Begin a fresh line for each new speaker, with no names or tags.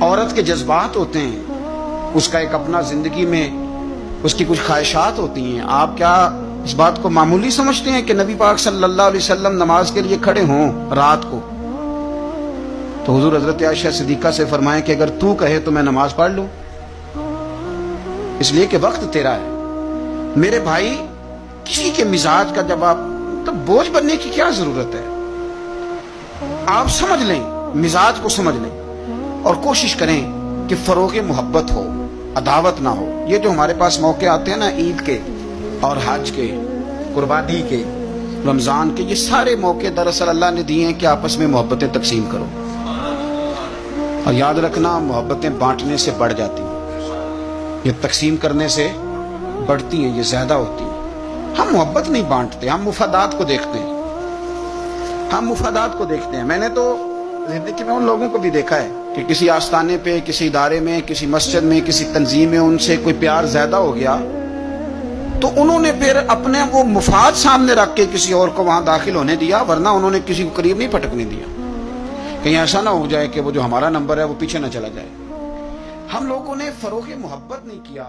عورت کے جذبات ہوتے ہیں، اس کا ایک اپنا زندگی میں اس کی کچھ خواہشات ہوتی ہیں. آپ کیا اس بات کو معمولی سمجھتے ہیں کہ نبی پاک صلی اللہ علیہ وسلم نماز کے لیے کھڑے ہوں رات کو تو حضور حضرت عائشہ صدیقہ سے فرمائیں کہ اگر تو کہے تو میں نماز پڑھ لوں، اس لیے کہ وقت تیرا ہے. میرے بھائی، کسی کے مزاج کا جب آپ تو بوجھ بننے کی کیا ضرورت ہے؟ آپ سمجھ لیں، مزاج کو سمجھ لیں اور کوشش کریں کہ فروغ محبت ہو، عداوت نہ ہو. یہ جو ہمارے پاس موقع آتے ہیں نا، عید کے اور حج کے، قربانی کے، رمضان کے، یہ سارے موقع دراصل اللہ نے دیے ہیں کہ آپس میں محبتیں تقسیم کرو. اور یاد رکھنا، محبتیں بانٹنے سے بڑھ جاتی ہیں، یہ تقسیم کرنے سے بڑھتی ہیں، یہ زیادہ ہوتی ہیں. ہم محبت نہیں بانٹتے، ہم مفادات کو دیکھتے ہیں. میں نے تو زندگی میں ان لوگوں کو بھی دیکھا ہے کہ کسی آستانے پہ، کسی ادارے میں، کسی مسجد میں، کسی تنظیم میں ان سے کوئی پیار زیادہ ہو گیا تو انہوں نے پھر اپنے وہ مفاد سامنے رکھ کے کسی اور کو وہاں داخل ہونے دیا، ورنہ انہوں نے کسی کو قریب نہیں پھٹکنے دیا. کہیں ایسا نہ ہو جائے کہ وہ جو ہمارا نمبر ہے وہ پیچھے نہ چلا جائے. ہم لوگوں نے فروغ محبت نہیں کیا.